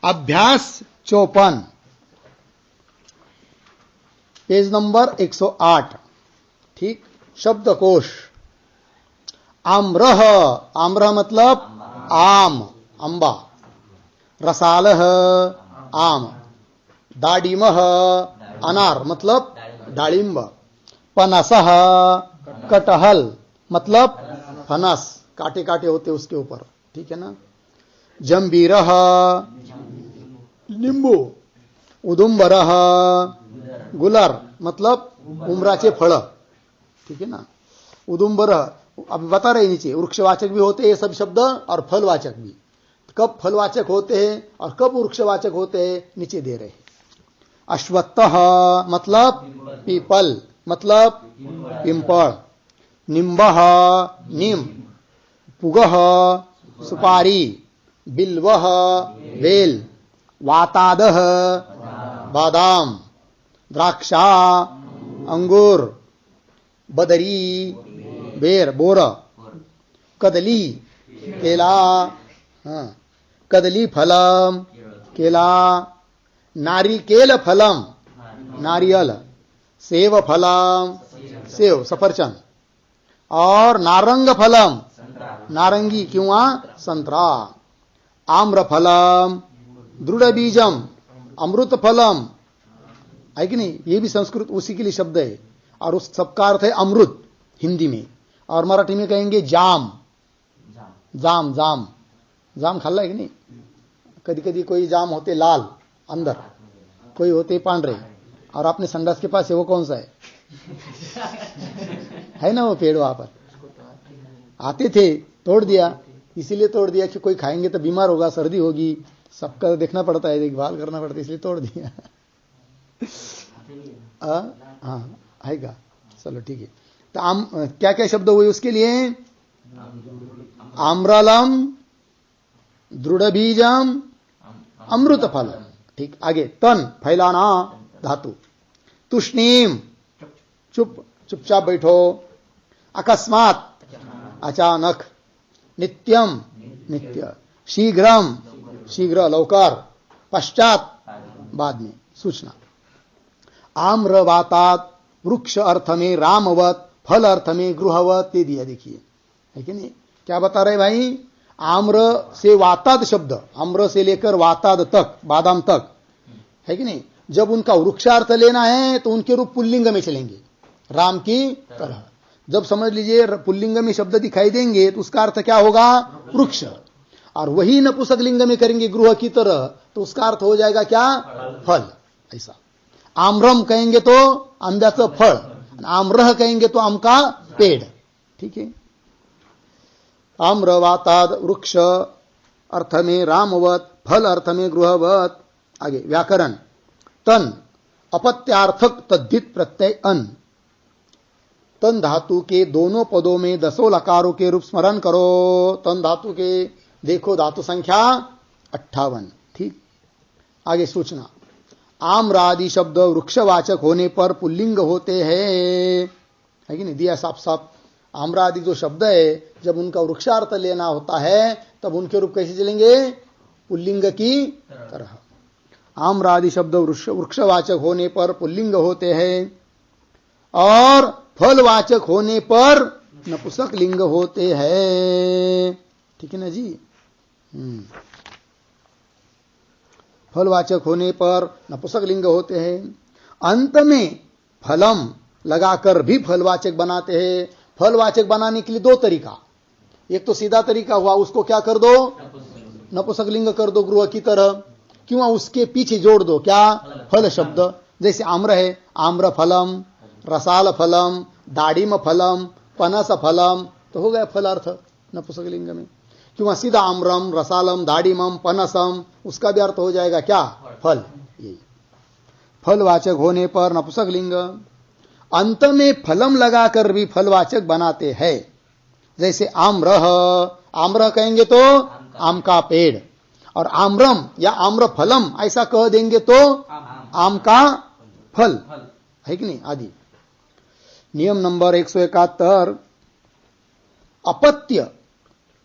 अभ्यास 54 page number 108। ठीक, शब्दकोश। आम्रह, आम्रह मतलब आम, अंबा। रसालह आम। दाडिमह अनार मतलब डालिंब। पनसह कटहल मतलब फनस, काटे काटे होते उसके ऊपर, ठीक है ना। जंबीरह नींबू। उदुंबरह गुलर मतलब उमराचे फळ, ठीक है ना। उदुंबर, अब बता रहे नीचे वृक्षवाचक भी होते हैं ये सब शब्द और फलवाचक भी। कब फलवाचक होते हैं और कब वृक्षवाचक होते हैं नीचे दे रहे हैं। अश्वत्थः मतलब पीपल मतलब पिंपल। निम्बः नीम। पुगः सुपारी। बिल्वः बेल। वातादः बादाम। द्राक्षा अंगूर। बदरी बेर बोर। कदली केला, कदली फलम केला। नारिकेल फलम नारियल। सेव फलम सेव सफरचंद। और नारंग फलम नारंगी किंवा संतरा। आम्र फलम दृढ़ बीजम अमृत फलम, है कि नहीं। ये भी संस्कृत उसी के लिए शब्द है और उस सबका अर्थ है अमृत हिंदी में, और मराठी में कहेंगे जाम। जाम जाम जाम खाल्ला है कि नहीं। कभी कभी कोई जाम होते लाल अंदर, कोई होते पांडरे, और आपने संडास के पास है वो कौन सा है ना वो पेड़ वहां पर आते थे, तोड़ दिया। इसीलिए तोड़ दिया कि कोई खाएंगे तो बीमार होगा, सर्दी होगी, सबका देखना पड़ता है, देखभाल करना पड़ता है, इसलिए तोड़ दिया। हाँ है का, चलो ठीक है। तो क्या क्या शब्द हुए उसके लिए। आम्रलम दृढ़ बीजम अमृत फल। ठीक, आगे तन फैलाना धातु। तुष्णीम चुपचाप बैठो। अकस्मात अचानक। नित्यम नित्य। शीघ्रम शीघ्र लवकर। पश्चात बाद में सूचना। आम्रवातात वृक्ष अर्थ में रामवत, फल अर्थ में गृहवत, दे दिया देखिए, है कि नहीं। क्या बता रहे भाई। आम्र से वाताद शब्द, आम्र से लेकर वाताद तक, बादाम तक, है कि नहीं। जब उनका वृक्षार्थ लेना है तो उनके रूप पुल्लिंग में चलेंगे, राम की तरह। जब समझ लीजिए पुल्लिंग में शब्द दिखाई देंगे तो उसका अर्थ क्या होगा, वृक्ष। और वही नपुंसक लिंग में करेंगे गृह की तरह, तो उसका अर्थ हो जाएगा क्या, फल। ऐसा आम्रम कहेंगे तो आंब्याचं फळ, आम्रह कहेंगे तो आम का पेड़, ठीक है। आम्रवाताद वृक्ष अर्थ में रामवत, फल अर्थ में गृहवत। आगे व्याकरण। तन अपत्यार्थक तद्धित प्रत्यय अन। तन धातु के दोनों पदों में दसों लकारों के रूप स्मरण करो। तन धातु के देखो धातु संख्या 58। ठीक, आगे सूचना। आम्रादि शब्द वृक्षवाचक होने पर पुल्लिंग होते हैं, है कि नहीं, दिया साफ साफ। आम्रादि जो शब्द है जब उनका वृक्षार्थ लेना होता है तब उनके रूप कैसे चलेंगे, पुल्लिंग की तरह। आम्रादि शब्द वृक्षवाचक होने पर पुल्लिंग होते हैं और फलवाचक होने पर नपुंसक लिंग होते हैं, ठीक है ना जी। फलवाचक होने पर नपुंसक लिंग होते हैं। अंत में फलम लगाकर भी फलवाचक बनाते हैं। फलवाचक बनाने के लिए दो तरीका। एक तो सीधा तरीका हुआ, उसको क्या कर दो, नपुंसक लिंग कर दो गृह की तरह, क्यों उसके पीछे जोड़ दो क्या, फल शब्द। जैसे आम्र है, आम्र फलम, रसाल फलम, दाड़िम फलम, पनस फलम, तो हो गया फल अर्थ नपुंसक लिंग में। क्यों सीधा आम्रम रसालम दाड़िमम पनसम, उसका भी अर्थ हो जाएगा क्या, फल। यही फलवाचक होने पर नपुंसक लिंग। अंत में फलम लगाकर भी फलवाचक बनाते हैं। जैसे आम्रह, आम्र कहेंगे तो आम का पेड़, और आम्रम या आम्र फलम ऐसा कह देंगे तो आम का फल, है कि नहीं आदि। नियम नंबर 171। अपत्य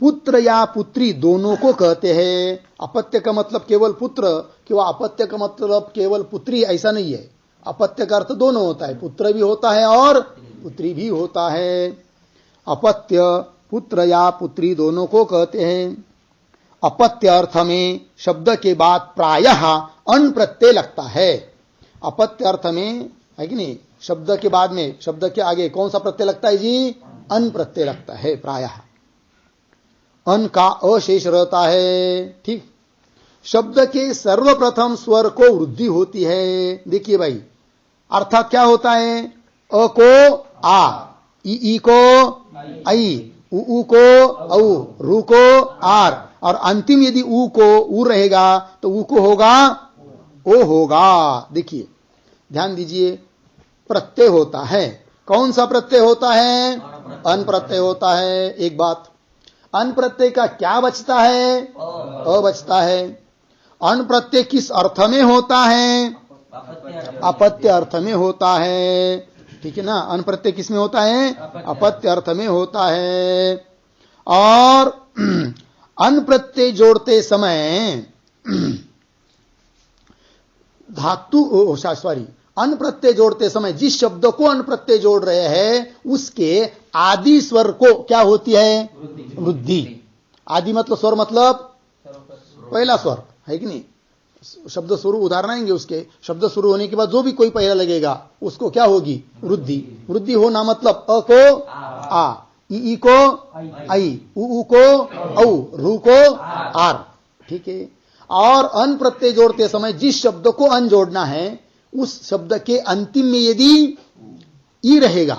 पुत्र या पुत्री दोनों को कहते हैं। अपत्य का मतलब केवल पुत्र, कि अपत्य का मतलब केवल पुत्री, ऐसा नहीं है। अपत्य का अर्थ दोनों होता है, पुत्र भी होता है और पुत्री भी होता है। अपत्य पुत्र या पुत्री दोनों को कहते हैं। अपत्य अर्थ में शब्द के बाद प्रायः अन प्रत्यय लगता है। अपत्य अर्थ में है कि नहीं, शब्द के बाद में, शब्द के आगे कौन सा प्रत्यय लगता है जी? अन प्रत्यय लगता है। प्रायः अन का अशेष रहता है। ठीक, शब्द के सर्वप्रथम स्वर को वृद्धि होती है। देखिए भाई, अर्थात क्या होता है? अ को आ, ई को आई, उ को औ, रू को आर, और अंतिम यदि ऊ को ऊ रहेगा तो ऊ को होगा ओ होगा। देखिए ध्यान दीजिए, प्रत्यय होता है। कौन सा प्रत्यय होता है? अन प्रत्यय होता है। एक बात, अन प्रत्यय का क्या बचता है? अ बचता है। अन प्रत्यय किस अर्थ में होता है? अपत्य अर्थ में होता है। ठीक है ना, अन प्रत्यय किस में होता है? अपत्य अर्थ में होता है। और अन प्रत्यय जोड़ते समय धातु, सॉरी, अन प्रत्यय जोड़ते समय जिस शब्द को अन प्रत्यय जोड़ रहे हैं उसके आदि स्वर को क्या होती है? वृद्धि। आदि मतलब स्वर, मतलब पहला स्वर है कि नहीं। शब्द शुरू उदाहरण आएंगे उसके, शब्द शुरू होने के बाद जो भी कोई पहला लगेगा उसको क्या होगी? वृद्धि। वृद्धि होना मतलब अ को आ, ई को आई, उ को औ, रू को आर। ठीक है। और अन प्रत्यय जोड़ते समय जिस शब्द को अन जोड़ना है उस शब्द के अंतिम में यदि ई रहेगा,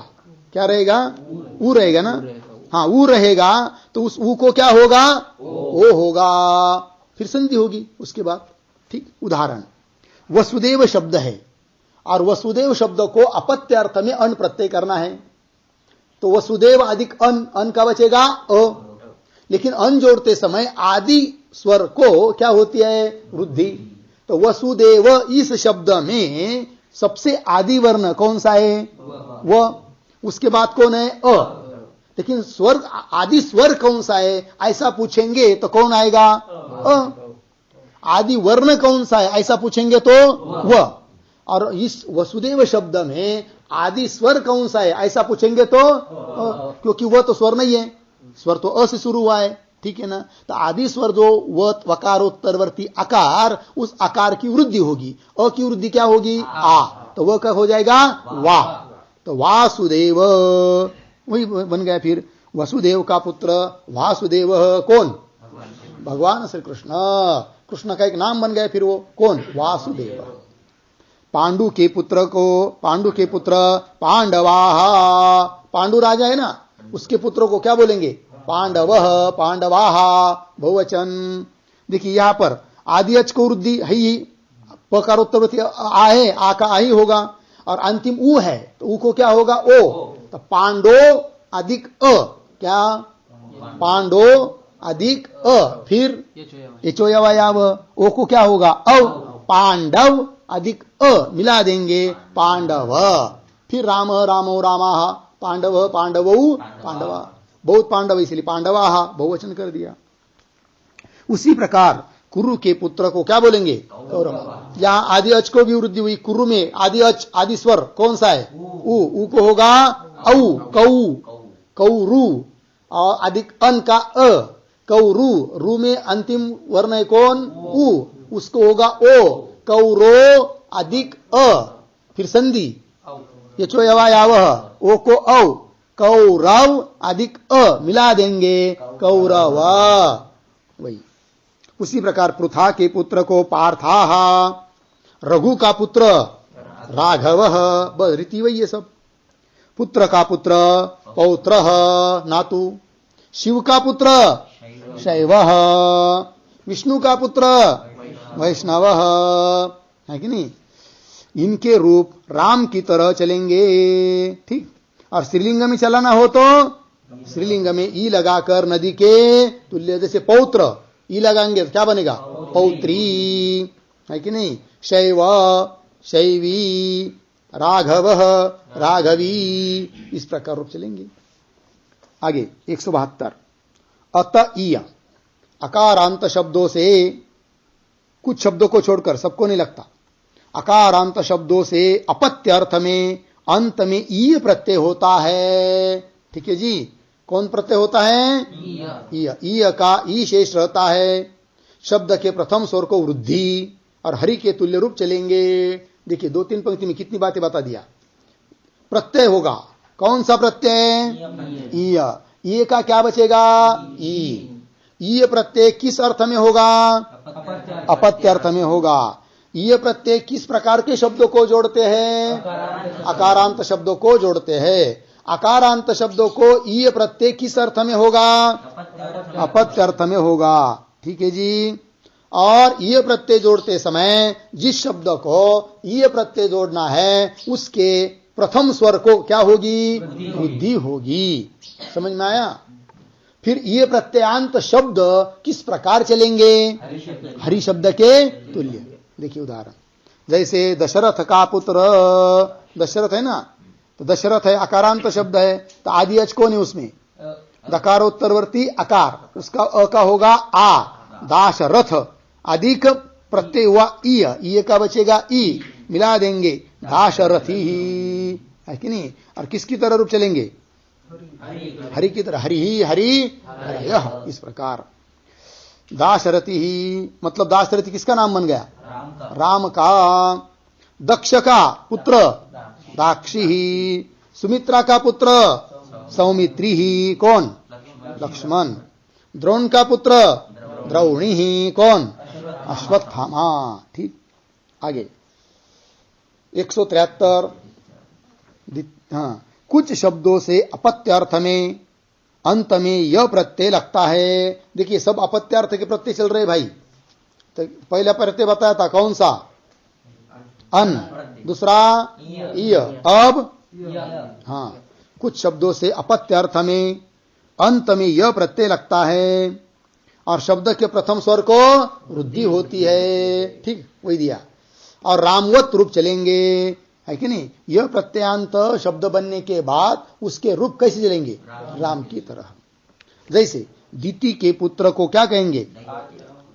क्या रहेगा? ऊ रहेगा ना। हाँ, ऊ रहेगा तो उस ऊ को क्या होगा? ओ होगा। फिर संधि होगी उसके बाद। ठीक, उदाहरण, वसुदेव शब्द है और वसुदेव शब्द को अपत्य अर्थ में अन प्रत्यय करना है तो वसुदेव अधिक अन, अन का बचेगा अ। लेकिन अन जोड़ते समय आदि स्वर को क्या होती है? वृद्धि। तो वसुदेव इस शब्द में सबसे आदि वर्ण कौन सा है? व। उसके बाद कौन है? अ। लेकिन स्वर, आदि स्वर कौन सा है ऐसा पूछेंगे तो कौन आएगा? अ। आदि वर्ण कौन सा है ऐसा पूछेंगे तो व। और इस वसुदेव शब्द में आदि स्वर कौन सा है ऐसा पूछेंगे तो क्योंकि वह तो स्वर नहीं है, स्वर तो अ से शुरू हुआ है। ठीक है ना। तो आदि स्वर जो व वकारोत्तरवर्ती आकार, उस आकार की वृद्धि होगी। अ की वृद्धि क्या होगी? आ। तो वह क्या हो जाएगा? वा। तो वासुदेव वही बन गया। फिर वसुदेव का पुत्र वासुदेव कौन? भगवान श्री कृष्ण। कृष्ण का एक नाम बन गया फिर वो कौन? वासुदेव। पांडु के पुत्र को, पांडु के पुत्र पांडवाहा, पांडु राजा है ना, उसके पुत्रों को क्या बोलेंगे? पांडवः, पांडवाहा, बहुवचन। देखिए यहां पर आदि अच को वृद्धि है ही, पकारोत्तरवती आ है, आ का आ ही होगा, और अंतिम ऊ है तो ऊ को क्या होगा? ओ। तो पांडो अधिक अ, क्या? पांडो अधिक अ, फिर यचोयवायाव, ओ को क्या होगा? अव। पांडव अधिक अ मिला देंगे, पांडव। फिर राम, रामो रामाः, पांडव पांडवौ पांडवा, बहुत पांडव इसलिए पांडवाः बहुवचन कर दिया। उसी प्रकार कुरु के पुत्र को क्या बोलेंगे? कौरव। यहां आदि अच को भी वृद्धि हुई। कुरु में आदि अच, आदि स्वर कौन सा है? ऊ को होगा औ, कौ, कौरु। और अधिक अन का अ, कौरु। रू में अंतिम वर्ण है कौन? ऊ, उसको होगा ओ, कौरो अधिक अ। फिर संधि यचोयवायावः, ओ को औ, कौरव अधिक अ मिला देंगे, कौरव। वही उसी प्रकार पृथा के पुत्र को पार्थाः, रघु का पुत्र राघवः, बस रीति वही ये सब। पुत्र का पुत्र पौत्रः, नातु। शिव का पुत्र शैवः, विष्णु का पुत्र वैष्णवः, है कि नहीं। इनके रूप राम की तरह चलेंगे। ठीक। और स्त्रीलिंग में चलाना हो तो स्त्रीलिंग में ई लगाकर नदी के तुल्य, जैसे पौत्र ई लगाएंगे तो क्या बनेगा? पौत्री, है कि नहीं। शैव, शैवी, राघवः, राघवी, इस प्रकार रूप चलेंगे। आगे 172। अत ईय, अकारांत शब्दों से, कुछ शब्दों को छोड़कर, सबको नहीं लगता, अकारांत शब्दों से अपत्य अर्थ में अंत में ईय प्रत्यय होता है। ठीक है जी, कौन प्रत्यय होता है? ईय। ईय का ई शेष रहता है। शब्द के प्रथम स्वर को वृद्धि और हरि के तुल्य रूप चलेंगे। देखिए 2-3 पंक्ति में कितनी बातें बता दिया। प्रत्यय होगा, कौन सा प्रत्यय? ईय। ईय का क्या बचेगा? ई। ईय प्रत्यय किस अर्थ में होगा? अपत्य अर्थ में होगा। ईय प्रत्यय किस प्रकार के शब्दों को जोड़ते हैं? अकारांत शब्दों को जोड़ते हैं। अकारांत शब्दों को ईय प्रत्यय किस अर्थ में होगा? अपत्य अर्थ में होगा। ठीक है जी। और ईय प्रत्यय जोड़ते समय जिस शब्द को ईय प्रत्यय जोड़ना है उसके प्रथम स्वर को क्या होगी? वृद्धि होगी। समझ में आया? फिर ईय प्रत्ययांत शब्द किस प्रकार चलेंगे? हरि शब्द के तुल्य। देखिए उदाहरण, जैसे दशरथ का पुत्र, दशरथ है ना, तो दशरथ है, अकारांत शब्द है, तो आदि अच कौन है उसमें? दकारोत्तरवर्ती अकार, उसका अ का होगा आ। दाशरथ अधिक प्रत्यय हुआ ईय, ईय का बचेगा ई, मिला देंगे दाशरथी ही, है कि नहीं? और किसकी तरह रूप चलेंगे? हरि की तरह, हरि ही हरि हरयः, इस प्रकार। दाशरथी ही मतलब दाशरथी किसका नाम बन गया? राम का। दक्ष का पुत्र दाक्षी ही, सुमित्रा का पुत्र सौमित्री ही, कौन? लक्ष्मण। द्रोण का पुत्र द्रौणी ही, कौन? अश्वत्थामा। ठीक, आगे 173। हाँ, कुछ शब्दों से अपत्य अर्थ में अंत में यह प्रत्यय लगता है। देखिए सब अपत्य अर्थ के प्रत्यय चल रहे भाई। तो पहला प्रत्यय बताया था कौन सा? अन। दूसरा ईय। अब हाँ, कुछ शब्दों से अपत्य अर्थ में अंत में यह प्रत्यय लगता है और शब्द के प्रथम स्वर को वृद्धि होती है। ठीक, वही दिया। और रामवत रूप चलेंगे, है कि नहीं? यह प्रत्ययांत शब्द बनने के बाद उसके रूप कैसे चलेंगे? राम की तरह। जैसे दीति के पुत्र को क्या कहेंगे?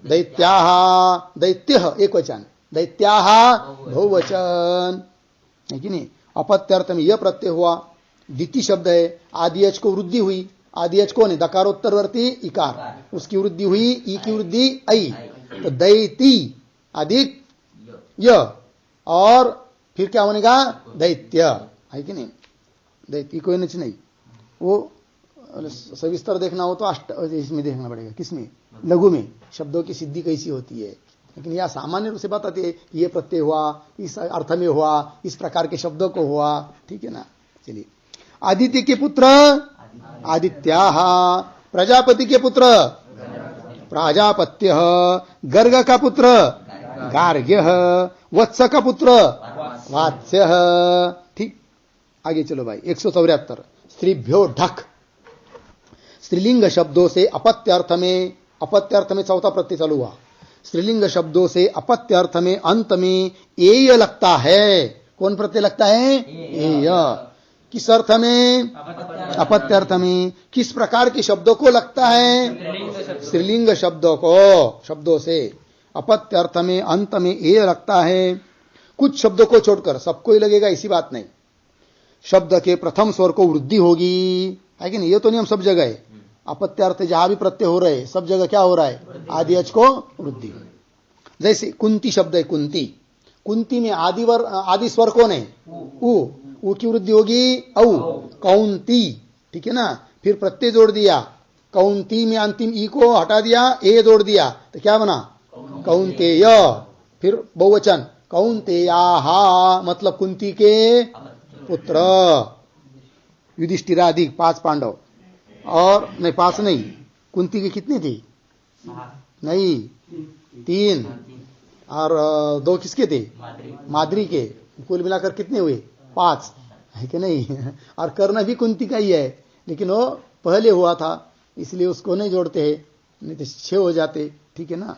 दैत्याः, दैत्यः एक वचन, दैत्याः बहुवचन, है कि नहीं? अपत्यर्थ में यह प्रत्यय हुआ। दीति शब्द है, आदि अच को वृद्धि हुई। आदि अच कौन है? दकारोत्तरवर्ती इकार, उसकी वृद्धि हुई, ई की वृद्धि ऐ, तो दैती अधिक य, और फिर क्या बनेगा? दैत्य, है कि नहीं? दैत्य कोई नच नहीं, वो सविस्तर देखना हो तो अष्ट इसमें देखना पड़ेगा। किसमें? लघु में शब्दों की सिद्धि कैसी होती है। लेकिन यह सामान्य रूप से बताती है कि ये प्रत्यय हुआ, इस अर्थ में हुआ, इस प्रकार के शब्दों को हुआ। ठीक है ना? चलिए, आदित्य के पुत्र आदित्याः, प्रजापति के पुत्र प्राजापत्यः, गर्ग का पुत्र गार्ग्यः, वत्स का पुत्र वात्स्यः। ठीक, आगे चलो भाई 174। स्त्रीभ्यो ढक। स्त्रीलिंग शब्दों से अपत्य अर्थ में, अपत्य अर्थ में चौथा प्रत्यय चालू हुआ। स्त्रीलिंग शब्दों से अपत्य अर्थ में अंत में एय लगता है। कौन प्रत्यय लगता है? एय। किस अर्थ में? अपत्य अर्थ में। किस प्रकार के शब्दों को लगता है? स्त्रीलिंग शब्दों को, शब्दों से अपत्य अर्थ में अंत में एय लगता है। कुछ शब्दों को छोड़कर, सबको ही लगेगा ऐसी बात नहीं। शब्द के प्रथम स्वर को वृद्धि होगी, है कि नहीं? ये तो नियम सब जगह है। अपत्यार्थ जहां भी प्रत्यय हो रहे सब जगह क्या हो रहा है? आदि अच को वृद्धि। जैसे कुंती शब्द है, कुंती, कुंती में आदि स्वर कौन है? उ की वृद्धि होगी औ। कौंती, ठीक है ना? फिर प्रत्यय जोड़ दिया, कौंती में अंतिम ई को हटा दिया, ए जोड़ दिया, तो क्या बना? कौंतेय। फिर बहुवचन कौंतेयाः, मतलब कुंती के पुत्र। युधिष्ठिरादि 5 पांडव, और नहीं 5 नहीं, कुंती के कितने थे? नहीं 3, और 2 किसके थे? माद्री के। कुल मिलाकर कितने हुए? 5, है कि नहीं? और कर्ण भी कुंती का ही है, लेकिन वो पहले हुआ था इसलिए उसको नहीं जोड़ते हैं, नहीं तो 6 हो जाते। ठीक है ना?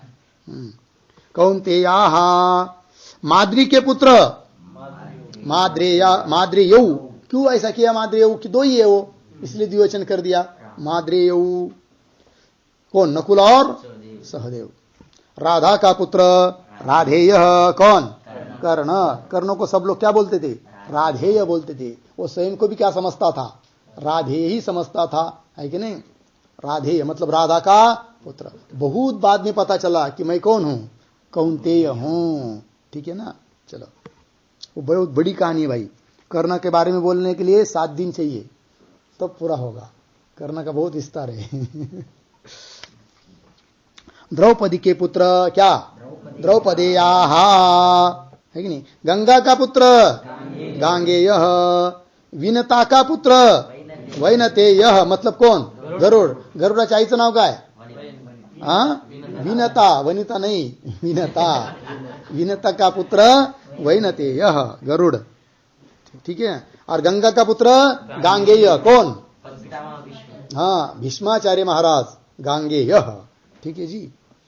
कौंतेयाः, माद्री के पुत्र माद्रेयौ। क्यों ऐसा किया? माद्रेयौ की 2 ही है वो, इसलिए द्विवचन कर दिया माद्रेयौ। कौन? नकुल और सहदेव। राधा का पुत्र राधेय कौन? कर्ण। कर्ण को सब लोग क्या बोलते थे? राधेय बोलते थे। वो स्वयं को भी क्या समझता था? राधेय ही समझता था, है कि नहीं? राधेय मतलब राधा का पुत्र। बहुत बाद में पता चला कि मैं कौन हूं? कौंतेय हूं। ठीक है ना? चलो, वो बहुत बड़ी कहानी है भाई। कर्ण के बारे में बोलने के लिए 7 दिन चाहिए तब तो पूरा होगा। कर्ण का बहुत विस्तार है। द्रौपदी के पुत्र क्या? द्रौपदेयाः, है कि नहीं? गंगा का पुत्र गांगेय। विनता का पुत्र वैनतेय, मतलब कौन? गरुड़। गरुडाच्या आईचं नाव काय? विनता, वनिता नहीं, विनता। विनता का पुत्र वैनतेय, गरुड़। ठीक है। और गंगा का पुत्र गांगेय कौन? हाँ, भीष्माचार्य महाराज गांगेय। ठीक है जी।